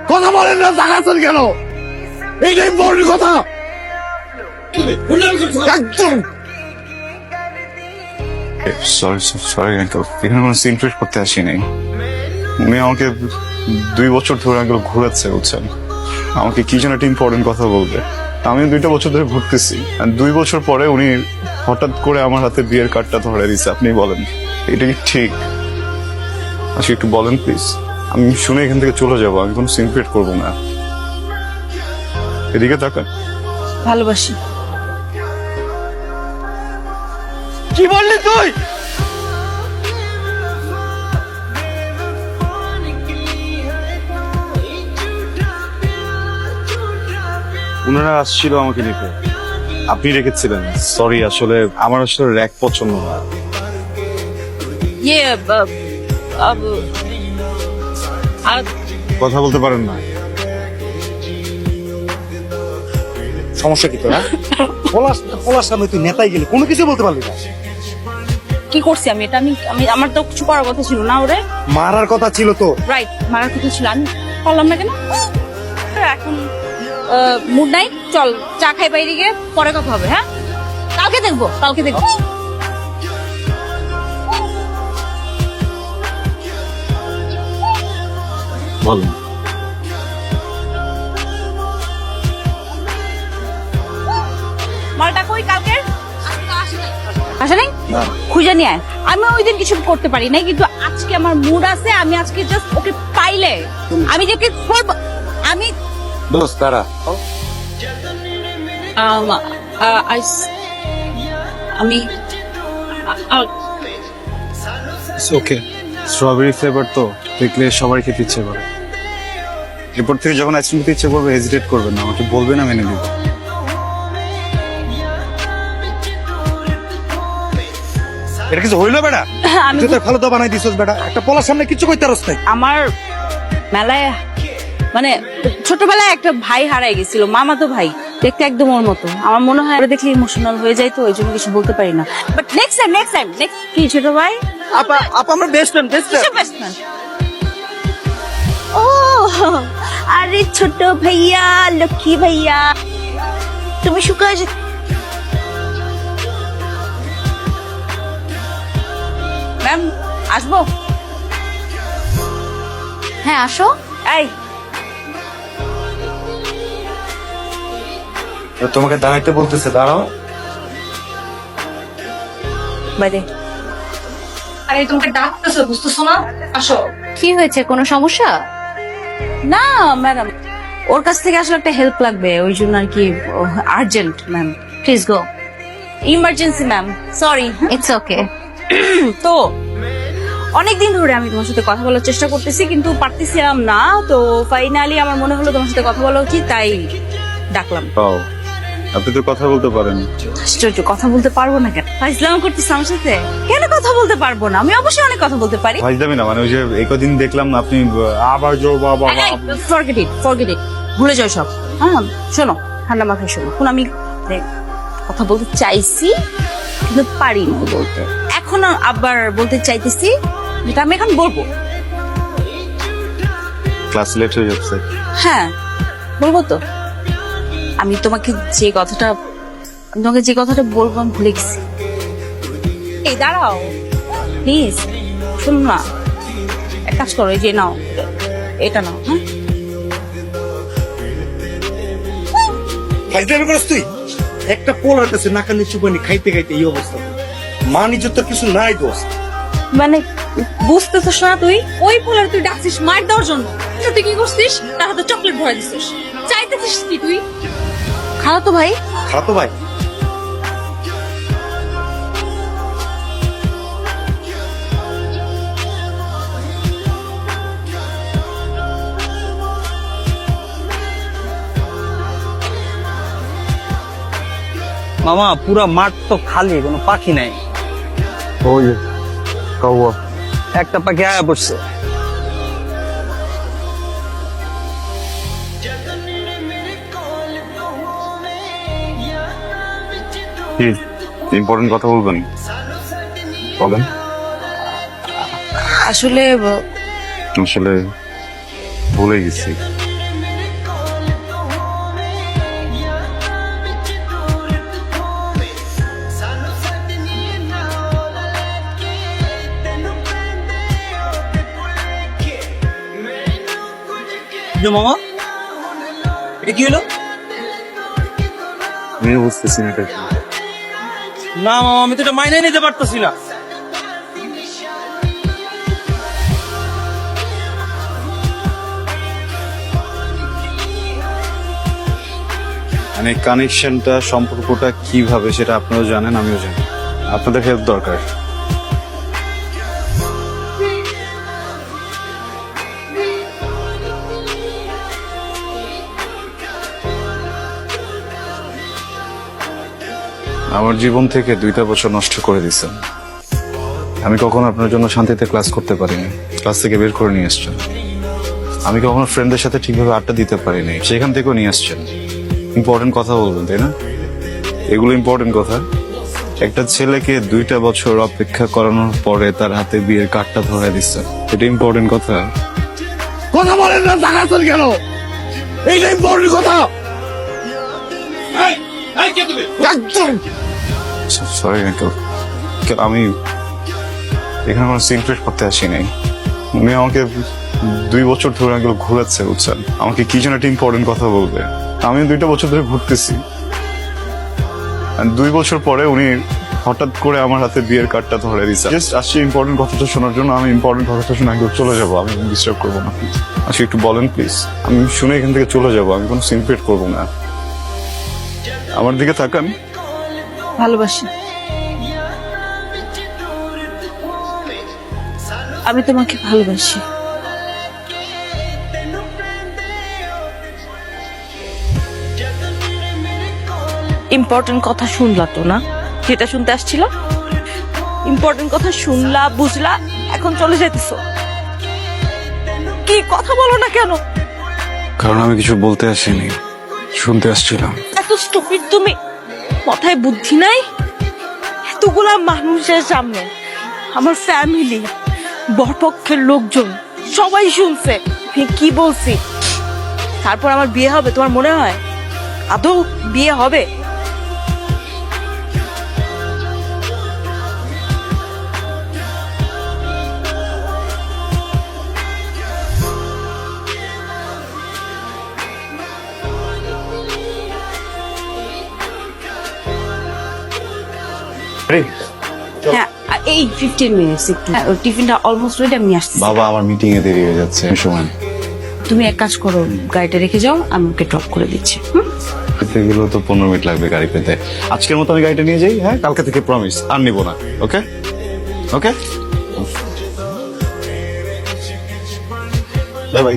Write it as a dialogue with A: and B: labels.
A: কথা বলেন না, তাকাচ্ছেন কেন? এইটাই বড় কথা। একদম
B: সরি আঙ্কেল, এখানে কোনো সিন ক্রিয়েট করতে আসিনি। উনি আমাকে 2 বছর ধরে আঙ্কেল ঘুরাচ্ছে, বুঝছেন? আমাকে কি যেন একটা ইম্পর্টেন্ট কথা বলবে। আমি 2টা বছর ধরে ঘুরতেছি, আর 2 বছর পরে উনি হঠাৎ করে আমার হাতে বিয়ের কার্ডটা ধরে দিচ্ছে। আপনি বলেন, এটা কি ঠিক? আচ্ছা একটু বলেন প্লিজ, আমি শুনে এখান থেকে চলে যাবো। আমি কোনো সিন ক্রিয়েট করবো না। এদিকে তাকান।
C: ভালোবাসি।
A: কি বললি তুই?
B: ওনারা আসছিল আমাকে নিতে, আপনি রেখেছিলেন। সরি, আসলে আমার আসলে র্যাক পছন্দ না।
C: ইয়ে
B: কথা বলতে পারেন না?
A: সমস্যা কি তোরা? পলাশ সামনে তুই নেতাই গেলি, কোনো কিছু বলতে পারলি না।
C: কি করছি আমি? এটা আমি আমি আমার তো কিছু করার কথা ছিল না। ওরে
A: মারার কথা ছিল তো।
C: রাইট, মারার কথা ছিল, আমি পারলাম না কেন? এখন মুড নাই, চল চা খাই বাইরে গিয়ে, পরে কথা হবে। হ্যাঁ, কালকে দেখবো, কালকে দেখবো।
B: বলেন।
C: মালটা কই কালকে? আসে নাই? খুঁজে নিয়ে আয়। আমি ওই দিন কিছু করতে পারি নাই, কিন্তু আজকে আমার মুড আছে। আমি আজকে জাস্ট ওকে পাইলে আমি যে ওকে করবো। আমি
B: দোস্ত তারা
C: আমি
B: ওকে, স্ট্রবেরি ফ্লেভার তো দেখলে সবাই খেতে ইচ্ছে করে। এরপর থেকে যখন আইসক্রিম খেতে ইচ্ছে করবে হেজিটেট করবেন না, আমাকে বলবেন, আমি এনে দিব।
A: এটা কিছু হইলো বেটা?
C: আমি
A: তুই তো ভালো তো বানাই দিছস বেটা, একটা পলার সামনে কিছু কইতে পারস নাই।
C: আমার মেলায় মানে ছোটবেলায় একটা ভাই হারাই গেছিল, মামাতো ভাই, দেখতে একদম ওর মতো। আমার মনে হয় ওরা দেখলে ইমোশনাল হয়ে যায়, তো ওই জন্য কিছু বলতে পারি না। বাট নেক্সট টাইম কি ছোট ভাই?
A: আপা আমরা বেস্ট ফ্রেন্ড
C: Best friend? ও আরে ছোট ভাইয়া, লক্ষ্মী ভাইয়া, তুমি শুকায় ম্যাম, আসবো? হ্যাঁ আসো। এই
B: তোমাকে দাঁড়াইতে বলতেছে, দাঁড়াও।
C: বাইরে।
D: আরে তোমাকে ডাকতেছে, বুঝতেছো না? আসো।
C: কি হয়েছে, কোনো সমস্যা? না ম্যাডাম, ওর কাছ থেকে আসলে একটা হেল্প লাগবে, ওই জন্য আর কি। Urgent ma'am, please go. Emergency ma'am, sorry. It's okay. তো অনেকদিন ধরে আমি তোমার সাথে কথা বলার চেষ্টা করতেছি, কিন্তু পারতেছিলাম না। তো ফাইনালি আমার মনে হলো তোমার সাথে কথা বলা উচিত, তাই ডাকলাম।
B: পাও, আপনি তো কথা বলতে পারেন।
C: আশ্চর্য, কথা বলতে পারবো না কেন? ইসলাম করতেছি আমার সাথে, কেন কথা বলতে পারবো না? আমি অবশ্যই অনেক কথা বলতে পারি।
B: ভাইজামি না, মানে ওই যে এই কদিন দেখলাম না আপনি আবার জো বাবা।
C: ফরগেট ইট, ভুলে যাও সব। হ্যাঁ শোনো, ঠান্ডা মাথায় শোনো। এখন আমি কথা বলতে চাইছি, কিন্তু পারি না বলতে। এখন আবার বলতে চাইতেছি, যেটা আমি এখন বলবো।
B: ক্লাস লেট হয়ে যাচ্ছে।
C: হ্যাঁ বলবো তো। আমি তোমাকে যে কথাটা বলবো আমি ভুলে গেছি। এই দাঁড়াও প্লিজ, শুনো না, এক কাজ করো, এই যে নাও, এটা নাও। হ্যাঁ
A: ফাইজলামি করস তুই? একটা পোলার কাছে নাকা নিচু পানি খাইতে খাইতে এই অবস্থা। মান ইজ্জত তো কিছু নাই দোস্ত।
D: মানে বুঝতেছিস না তুই? ওই পোলার তুই ডাকছিস মার দেওয়ার জন্য, কিন্তু তুই কি করছিস? তার হাতে চকলেট ভরে দিছিস। চাইতেছিস কি তুই?
C: খাও তো ভাই।
A: খাতো ভাই,
E: মামা পুরা মাঠ তো খালি, কোনো পাখি নাই।
B: ওই কাউয়া
E: একটা পাখি আয়া পড়ছে।
B: কি ইম্পর্টেন্ট কথা বলবেন? বলেন।
C: আসলে
B: আসলে ভুলে গেছি।
E: মামা এটা কি হলো?
B: আমি বুঝতেছি না এটা কি।
E: না মামা, আমি তো এটা মাইনে নিতে পারতেছি না।
B: মানে কানেকশনটা, সম্পর্কটা কিভাবে সেটা আপনারাও জানেন, আমিও জানি। আপনাদের হেল্প দরকার। আমার জীবন থেকে 2টা বছর নষ্ট করে দিয়েছেন। আমি কখনো আপনার জন্য শান্তিতে ক্লাস করতে পারিনি, ক্লাস থেকে বের করে নিয়ে এসছেন। আমি কখনো ফ্রেন্ডদের সাথে ঠিকভাবে আড্ডা দিতে পারিনি, সেখান থেকেও নিয়ে আসছেন। ইম্পর্টেন্ট কথা বলবেন, তাই না? এগুলো ইম্পর্টেন্ট কথা। একটা ছেলেকে 2টা বছর অপেক্ষা করানোর পরে তার হাতে বিয়ের কার্ডটা ধরায় দিচ্ছেন, এটা ইম্পর্টেন্ট কথা।
A: কথা বলেন না, তাকাচ্ছেন কেন? এইটা ইম্পর্টেন্ট কথা। একদম
B: সরি আঙ্কেল, আমি এখানে কোনো সিনক্রেট করতে আসি নাই। উনি আমাকে 2 বছর ধরে আঙ্কেল ঘুরাচ্ছে, বুঝছেন? আমাকে কি যেন একটা ইম্পর্টেন্ট কথা বলবে। আমি 2টা বছর ধরে ঘুরতেছি, 2 বছর পরে উনি হঠাৎ করে আমার হাতে বিয়ের কার্ডটা ধরে দিচ্ছে। জাস্ট আসছি ইম্পর্টেন্ট কথাটা শোনার জন্য। আমি ইম্পর্টেন্ট কথাটা শুনে আঙ্কেল চলে যাবো, আমি ডিস্টার্ব করবো না। আচ্ছা একটু বলেন প্লিজ, আমি শুনে এখান থেকে চলে যাবো, আমি কোনো সিনক্রেট করবো না। আমার দিকে তাকান।
C: ভালোবাসি। আমি তোমাকে ভালোবাসি।
F: ইম্পর্টেন্ট কথা শুনলা তো না, যেটা শুনতে আসছিল? ইম্পর্টেন্ট কথা শুনলা, বুঝলা, এখন চলে যাইতেছো। কি কথা বলো না কেন?
B: কারণ আমি কিছু বলতে আসিনি, শুনতে আসছিলাম।
F: এত স্টুপিড তুমি, মাথায় বুদ্ধি নাই? এতগুলা মানুষের সামনে, আমার ফ্যামিলি, বরপক্ষের লোকজন সবাই শুনছে আমি কি বলছি। তারপর আমার বিয়ে হবে তোমার মনে হয়? আদৌ বিয়ে হবে?
C: হ্যাঁ, এই 15 মিনিটস একটু। টিফিনটা অলমোস্ট রেডি, আমি আসছি।
B: বাবা, আমার মিটিং এ দেরি হয়ে যাচ্ছে, সময়।
C: তুমি এক কাজ করো, গাড়িটা রেখে যাও, আমি ওকে ড্রপ করে দিচ্ছি।
B: পেতে গেলেও তো 15 মিনিট লাগবে গাড়ি পেতে। আজকের মতো আমি গাড়িটা নিয়ে যাই, হ্যাঁ? কালকে থেকে প্রমিস আর নিব না। ওকে ওকে, বাই বাই।